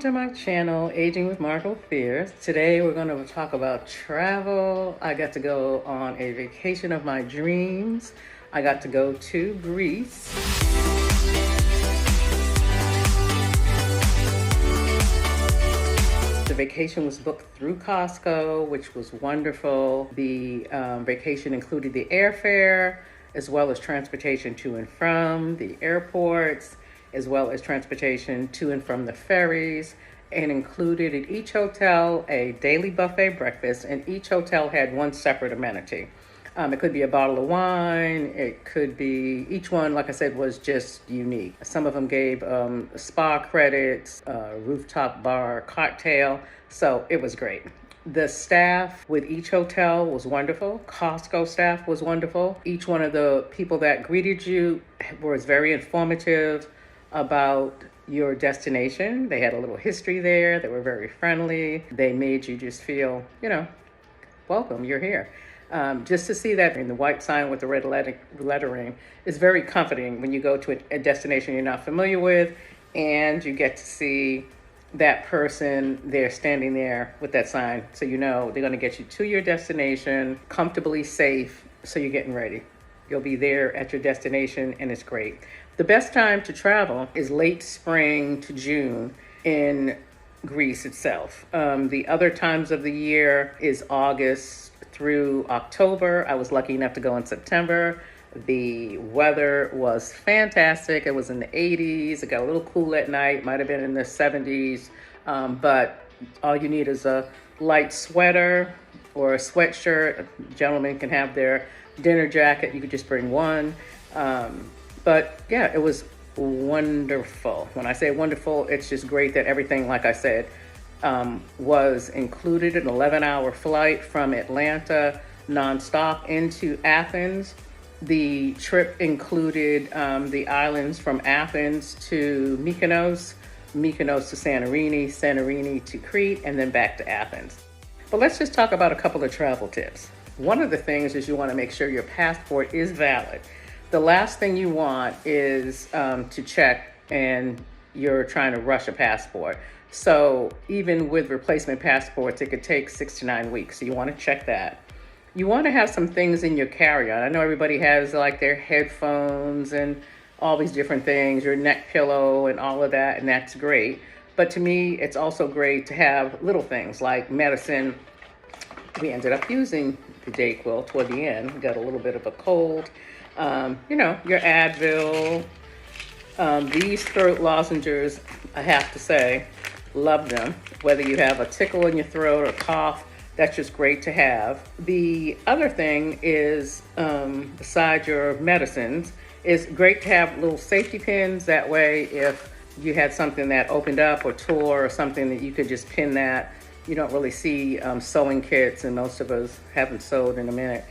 to my channel, Aging with Margot Fears. Today we're going to talk about travel. I got to go on a vacation of my dreams. I got to go to Greece. The vacation was booked through Costco, which was wonderful. The vacation included the airfare, as well as transportation to and from the airports, as well as transportation to and from the ferries, and included at each hotel a daily buffet breakfast, and each hotel had one separate amenity. It could be a bottle of wine, it could be, each one, like I said, was just unique. Some of them gave spa credits, rooftop bar, cocktail, so it was great. The staff with each hotel was wonderful. Costco staff was wonderful. Each one of the people that greeted you was very informative about your destination. They had a little history there. They were very friendly. They made you just feel, welcome, you're here. Just to see that in the white sign with the red lettering is very comforting when you go to a destination you're not familiar with, and you get to see that person there standing there with that sign, so you know they're going to get you to your destination comfortably safe, so you're getting ready. You'll be there at your destination, and it's great. The best time to travel is late spring to June in Greece itself. The other times of the year is August through October. I was lucky enough to go in September. The weather was fantastic. It was in the 80s. It got a little cool at night. Might have been in the 70s. But all you need is a light sweater or a sweatshirt. Gentlemen can have their dinner jacket. You could just bring one. But yeah, it was wonderful. When I say wonderful, it's just great that everything, like I said, was included. An 11-hour flight from Atlanta nonstop into Athens. The trip included the islands from Athens to Mykonos, Mykonos to Santorini, Santorini to Crete, and then back to Athens. But let's just talk about a couple of travel tips. One of the things is you want to make sure your passport is valid. The last thing you want is to check and you're trying to rush a passport. So even with replacement passports, it could take 6 to 9 weeks. So you want to check that. You want to have some things in your carry-on. I know everybody has like their headphones and all these different things, your neck pillow and all of that, and that's great. But to me, it's also great to have little things like medicine. We ended up using the Dayquil toward the end. We got a little bit of a cold. Your Advil. These throat lozenges, I have to say, love them. Whether you have a tickle in your throat or cough, that's just great to have. The other thing is, besides your medicines, is great to have little safety pins. That way, if you had something that opened up or tore or something, that you could just pin that. You don't really see sewing kits, and most of us haven't sewed in a minute.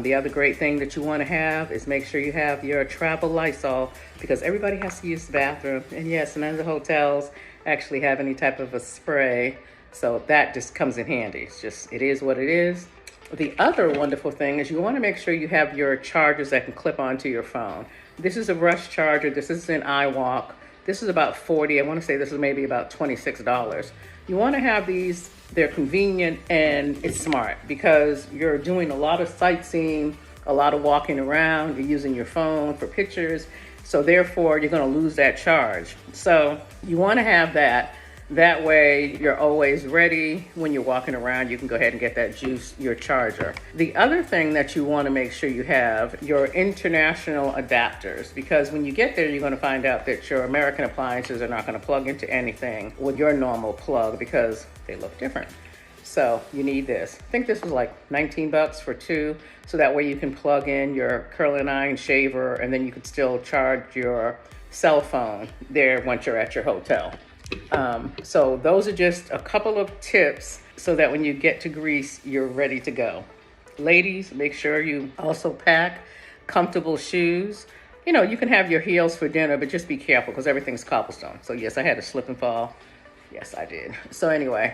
The other great thing that you want to have is make sure you have your travel Lysol, because everybody has to use the bathroom. And yes, none of the hotels actually have any type of a spray. So that just comes in handy. It is what it is. The other wonderful thing is you want to make sure you have your chargers that can clip onto your phone. This is a Rush charger. This is an iWalk. This is about $40. I want to say this is maybe about $26. You want to have these. They're convenient and it's smart because you're doing a lot of sightseeing, a lot of walking around. You're using your phone for pictures. So therefore, you're going to lose that charge. So you want to have that. That way, you're always ready. When you're walking around, you can go ahead and get that juice, your charger. The other thing that you want to make sure you have, your international adapters, because when you get there, you're going to find out that your American appliances are not going to plug into anything with your normal plug because they look different. So you need this. I think this was like $19 for two. So that way you can plug in your curling iron shaver, and then you can still charge your cell phone there once you're at your hotel. So those are just a couple of tips so that when you get to Greece, you're ready to go. Ladies, make sure you also pack comfortable shoes. You can have your heels for dinner, but just be careful because everything's cobblestone. So yes, I had a slip and fall. Yes, I did. So anyway,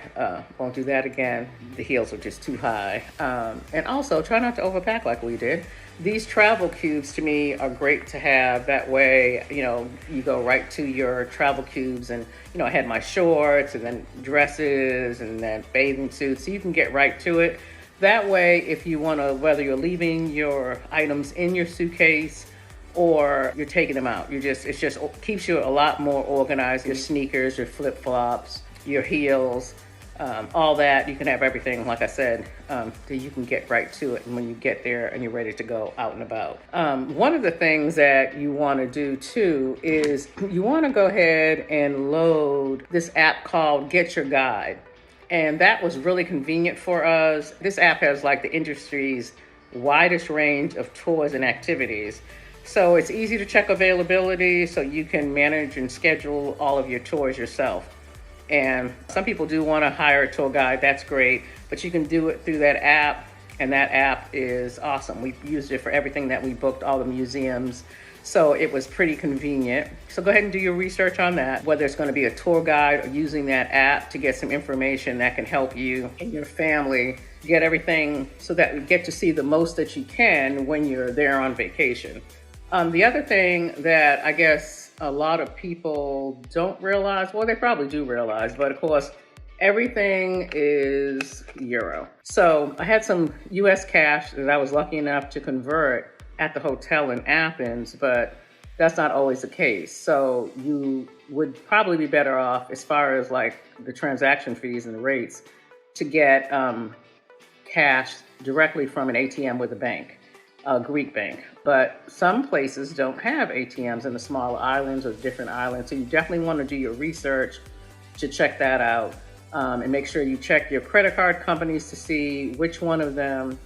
won't do that again. The heels are just too high. And also try not to overpack like we did. these travel cubes to me are great to have. That way, you go right to your travel cubes, and I had my shorts and then dresses and then bathing suits, so you can get right to it. That way, if you want to, whether you're leaving your items in your suitcase or you're taking them out, it just keeps you a lot more organized. Your sneakers, your flip-flops, your heels, all that. You can have everything, like I said, that you can get right to it. And when you get there and you're ready to go out and about. One of the things that you want to do too is you want to go ahead and load this app called Get Your Guide. And that was really convenient for us. This app has like the industry's widest range of tours and activities. So it's easy to check availability, so you can manage and schedule all of your tours yourself. And some people do want to hire a tour guide. That's great, but you can do it through that app, and that app is awesome. We've used it for everything that we booked, all the museums. So it was pretty convenient. So go ahead and do your research on that, whether it's going to be a tour guide or using that app to get some information that can help you and your family get everything so that you get to see the most that you can when you're there on vacation. The other thing that I guess a lot of people don't realize, well, they probably do realize, but of course, everything is euro. So I had some US cash that I was lucky enough to convert at the hotel in Athens, but that's not always the case. So you would probably be better off, as far as like the transaction fees and the rates, to get cash directly from an ATM with a bank, a Greek bank. But some places don't have ATMs in the smaller islands or different islands. So you definitely want to do your research to check that out, and make sure you check your credit card companies to see which one of them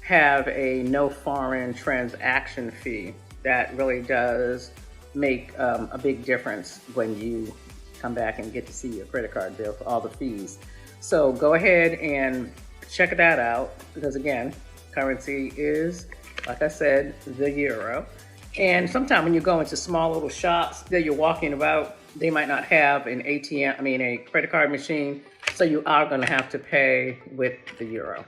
have a no foreign transaction fee. That really does make a big difference when you come back and get to see your credit card bill for all the fees. So go ahead and check that out, because again, currency is, like I said, the euro. And sometimes when you go into small little shops that you're walking about, they might not have an a credit card machine. So you are going to have to pay with the euro.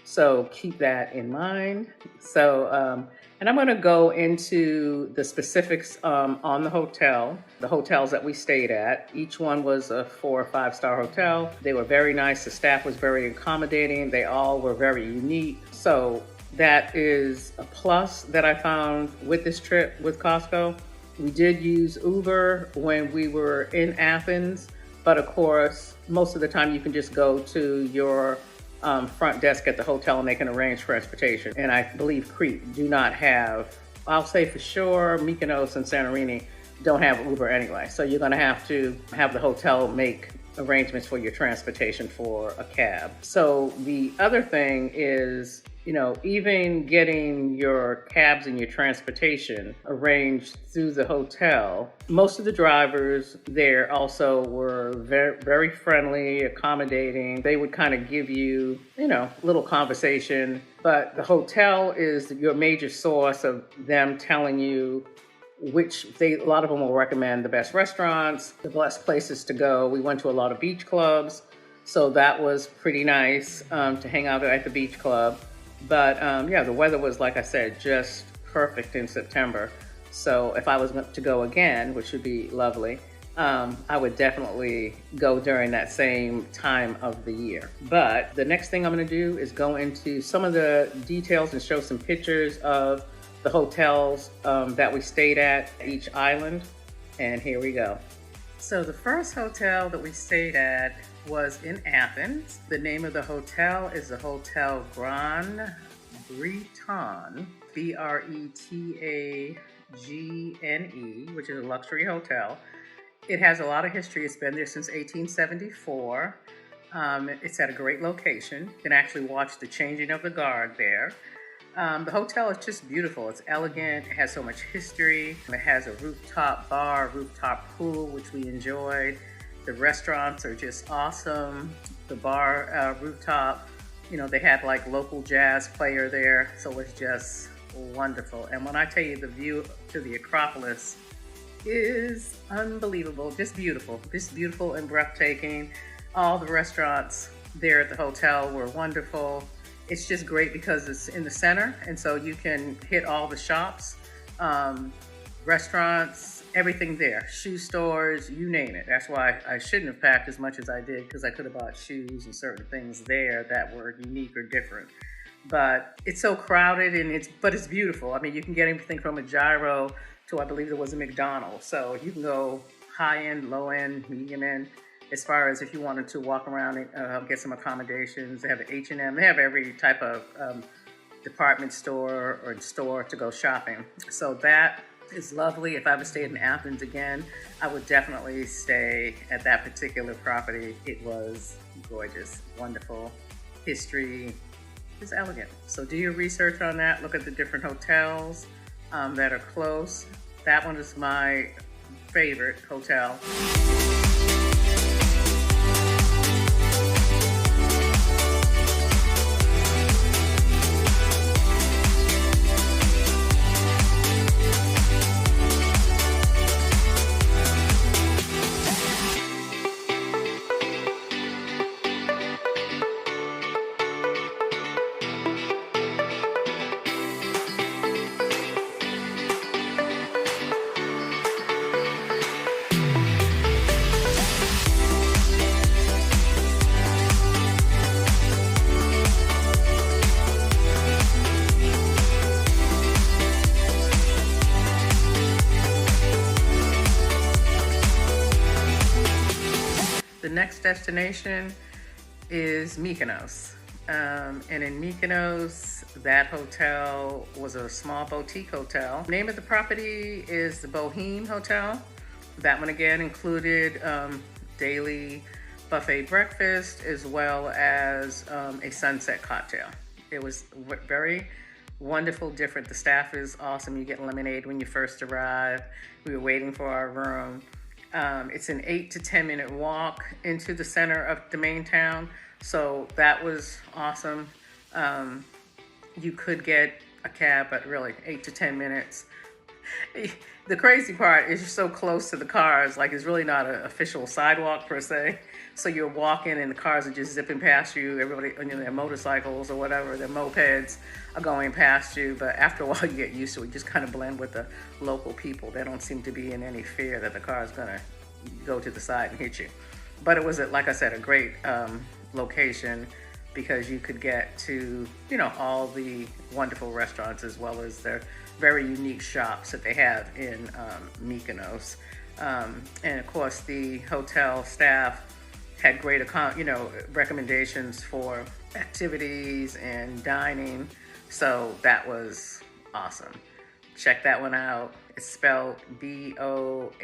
So keep that in mind. So, and I'm going to go into the specifics on the hotels that we stayed at. Each one was a 4 or 5 star hotel. They were very nice. The staff was very accommodating. They all were very unique. So that is a plus that I found with this trip with Costco. We did use Uber when we were in Athens, but of course, most of the time you can just go to your front desk at the hotel and they can arrange transportation. And I believe Crete do not have, I'll say for sure, Mykonos and Santorini don't have Uber anyway. So you're gonna have to have the hotel make arrangements for your transportation for a cab. So the other thing is, even getting your cabs and your transportation arranged through the hotel, most of the drivers there also were very, very friendly, accommodating. They would kind of give you, little conversation, but the hotel is your major source of them telling you a lot of them will recommend the best restaurants, the best places to go. We went to a lot of beach clubs, so that was pretty nice to hang out at the beach club. But the weather was, like I said, just perfect in September. So if I was to go again, which would be lovely, I would definitely go during that same time of the year. But the next thing I'm going to do is go into some of the details and show some pictures of the hotels that we stayed at each island. And here we go. So the first hotel that we stayed at was in Athens. The name of the hotel is the Hotel Grand Breton, Brettagne, which is a luxury hotel. It has a lot of history. It's been there since 1874. It's at a great location. You can actually watch the changing of the guard there. The hotel is just beautiful. It's elegant. It has so much history. It has a rooftop bar, rooftop pool, which we enjoyed. The restaurants are just awesome. The bar rooftop, they had like local jazz player there. So it was just wonderful. And when I tell you the view to the Acropolis is unbelievable, just beautiful and breathtaking. All the restaurants there at the hotel were wonderful. It's just great because it's in the center, and so you can hit all the shops, um, restaurants, everything there, shoe stores, you name it. That's why I shouldn't have packed as much as I did, because I could have bought shoes and certain things there that were unique or different. But it's so crowded, and it's beautiful. I mean, you can get anything from a gyro to, I believe there was a McDonald's. So you can go high end, low end, medium end. As far as if you wanted to walk around and get some accommodations, they have H&M. They have every type of department store or store to go shopping. So that is lovely. If I ever stayed in Athens again, I would definitely stay at that particular property. It was gorgeous, wonderful. History is elegant. So do your research on that. Look at the different hotels that are close. That one is my favorite hotel. The next destination is Mykonos. And in Mykonos, that hotel was a small boutique hotel. The name of the property is the Boheme Hotel. That one again included daily buffet breakfast as well as a sunset cocktail. It was very wonderful, different. The staff is awesome. You get lemonade when you first arrive. We were waiting for our room. It's an 8 to 10 minute walk into the center of the main town. So that was awesome. You could get a cab, but really 8 to 10 minutes. The crazy part is you're so close to the cars, like it's really not an official sidewalk per se. So you're walking and the cars are just zipping past you. Everybody, their motorcycles or whatever, their mopeds are going past you. But after a while you get used to it. You just kind of blend with the local people. They don't seem to be in any fear that the car is gonna go to the side and hit you. But it was, like I said, a great location because you could get to, all the wonderful restaurants as well as their very unique shops that they have in Mykonos. And of course, the hotel staff had great, recommendations for activities and dining. So that was awesome. Check that one out. It's spelled Boheme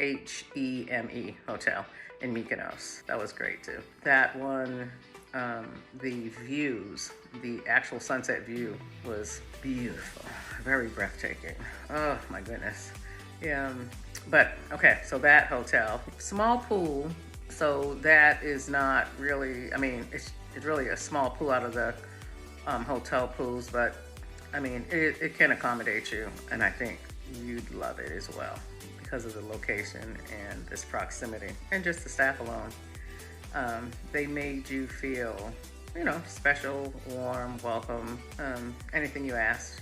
Hotel in Mykonos. That was great too. That one, the views, the actual sunset view was beautiful, very breathtaking. Oh my goodness. Yeah, but okay, so that hotel, small pool. So that is not really, it's really a small pool out of the hotel pools, but it can accommodate you, and I think you'd love it as well because of the location and this proximity and just the staff alone. They made you feel, special, warm, welcome, anything you asked.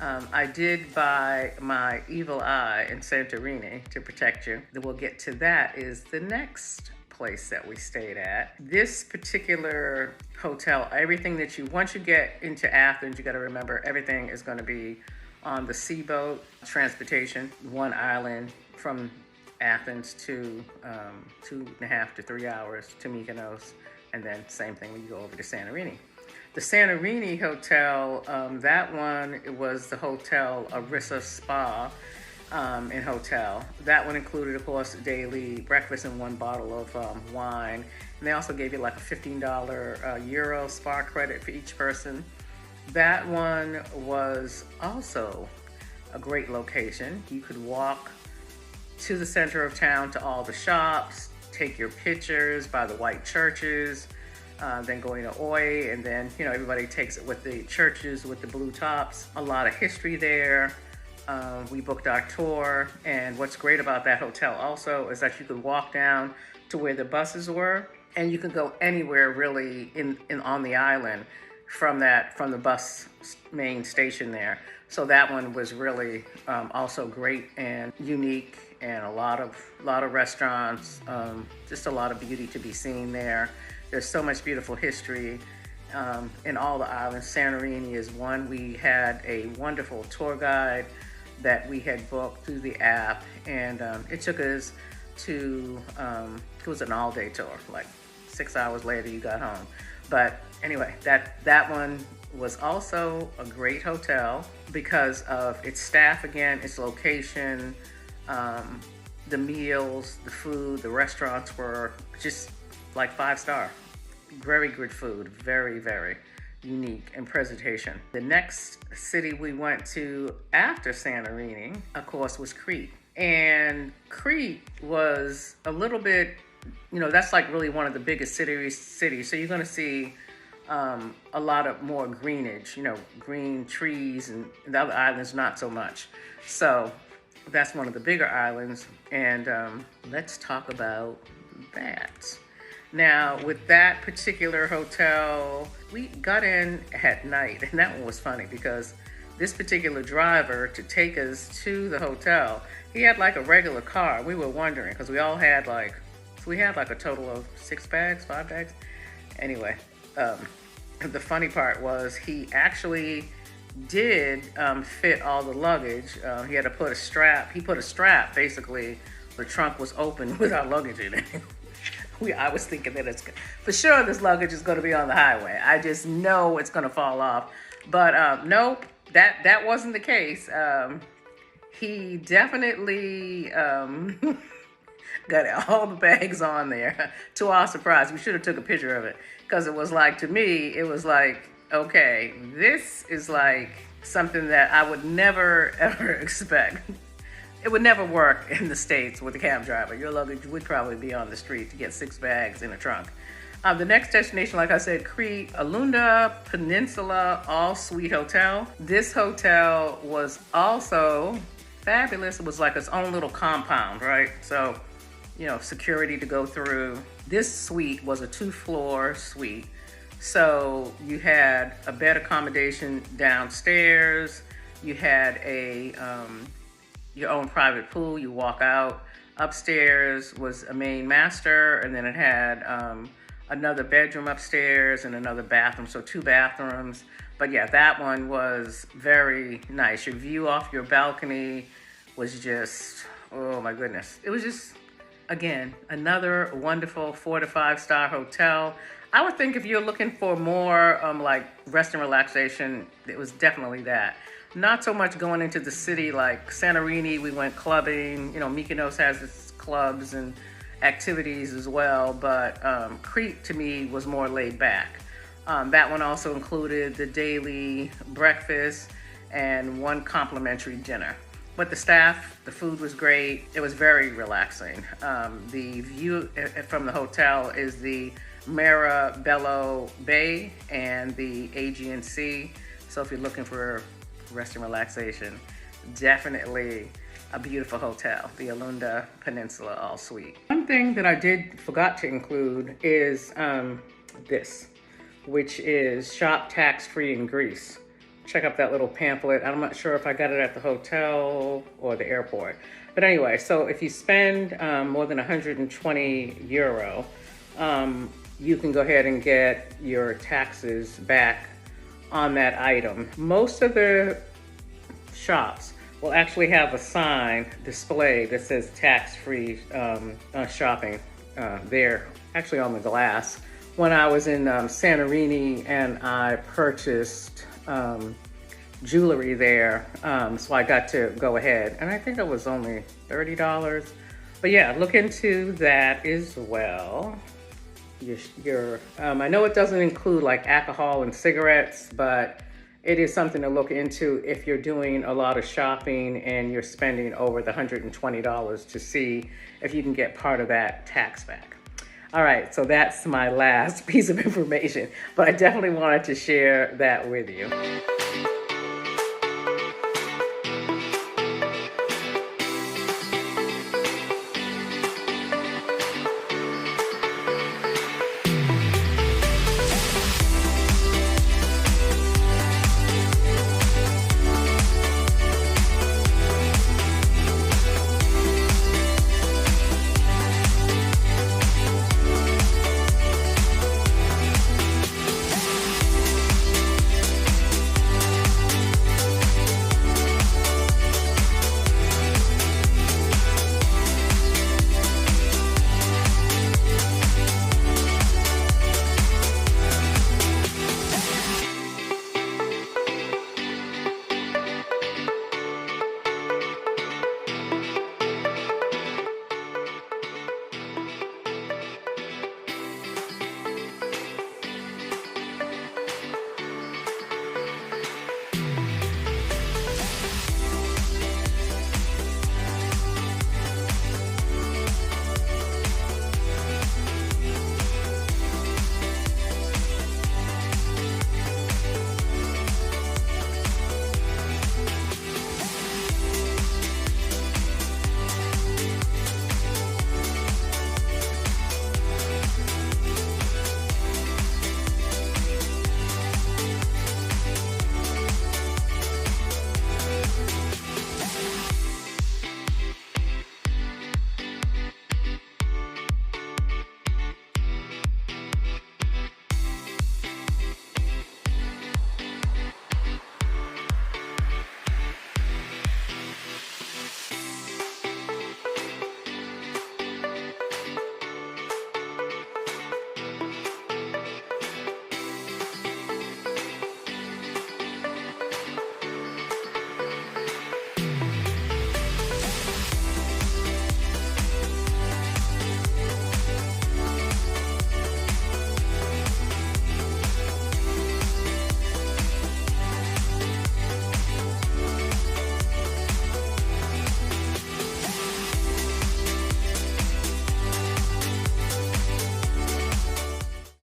I did buy my evil eye in Santorini to protect you. We'll get to that is the next place that we stayed at. This particular hotel, everything that once you get into Athens, you got to remember everything is going to be on the sea boat, transportation, one island from Athens to 2.5 to 3 hours to Mykonos, and then same thing when you go over to Santorini. The Santorini hotel, that one, it was the Hotel Arissa Spa and hotel. That one included, of course, daily breakfast and one bottle of wine. And they also gave you like a $15 Euro spa credit for each person. That one was also a great location. You could walk to the center of town to all the shops, take your pictures by the white churches, then going to Oi, and then, everybody takes it with the churches with the blue tops. A lot of history there. We booked our tour, and what's great about that hotel also is that you could walk down to where the buses were, and you can go anywhere really on the island from the bus main station there. So that one was really also great and unique, and a lot of restaurants, just a lot of beauty to be seen there. There's so much beautiful history in all the islands. Santorini is one. We had a wonderful tour guide that we had booked through the app, and it took us to, it was an all-day tour, like 6 hours later you got home. But anyway, that one was also a great hotel because of its staff, again, its location, the meals, the food, the restaurants were just like 5-star. Very good food, very, very unique in presentation. The next city we went to after Santorini, of course, was Crete. And Crete was a little bit, that's like really one of the biggest cities. So you're gonna see a lot of more greenage, green trees, and the other islands not so much. So that's one of the bigger islands, and let's talk about that. Now, with that particular hotel, we got in at night, and that one was funny because this particular driver, to take us to the hotel, he had like a regular car. We were wondering because we all had like a total of 5 bags. Anyway, the funny part was he actually did fit all the luggage. He had to put a strap. He put a strap, basically. The trunk was open with our luggage in it. I was thinking that it's for sure this luggage is going to be on the highway. I just know it's going to fall off. But nope, that wasn't the case. He definitely got all the bags on there. To our surprise, we should have took a picture of it because it was like, to me, it was like, okay, this is like something that I would never ever expect. It would never work in the States with a cab driver. Your luggage would probably be on the street to get 6 bags in a trunk. The next destination, like I said, Crete, Alunda Peninsula All-Suite Hotel. This hotel was also fabulous. It was like its own little compound, right? So, security to go through. This suite was a 2-floor suite. So you had a bed accommodation downstairs. You had your own private pool. You walk out. Upstairs was a main master, and then it had another bedroom upstairs and another bathroom, so 2 bathrooms. But yeah, that one was very nice. Your view off your balcony was just, oh my goodness. It was just, again, another wonderful 4 to 5-star hotel. I would think if you're looking for more like rest and relaxation, it was definitely that. Not so much going into the city like Santorini, we went clubbing. Mykonos has its clubs and activities as well, but Crete to me was more laid back. That one also included the daily breakfast and 1 complimentary dinner. But the staff, the food was great. It was very relaxing. The view from the hotel is the Mirabello Bay and the Aegean Sea. So if you're looking for rest and relaxation, definitely a beautiful hotel, the Alunda Peninsula All Suite. One thing that I forgot to include is this, which is shop tax-free in Greece. Check out that little pamphlet. I'm not sure if I got it at the hotel or the airport. But anyway, so if you spend more than 120 euro, you can go ahead and get your taxes back on that item. Most of the shops will actually have a sign displayed that says tax-free shopping there, actually on the glass. When I was in Santorini and I purchased jewelry there, so I got to go ahead, and I think it was only $30. But yeah, look into that as well. I know it doesn't include like alcohol and cigarettes, but it is something to look into if you're doing a lot of shopping and you're spending over the $120 to see if you can get part of that tax back. All right, so that's my last piece of information, but I definitely wanted to share that with you.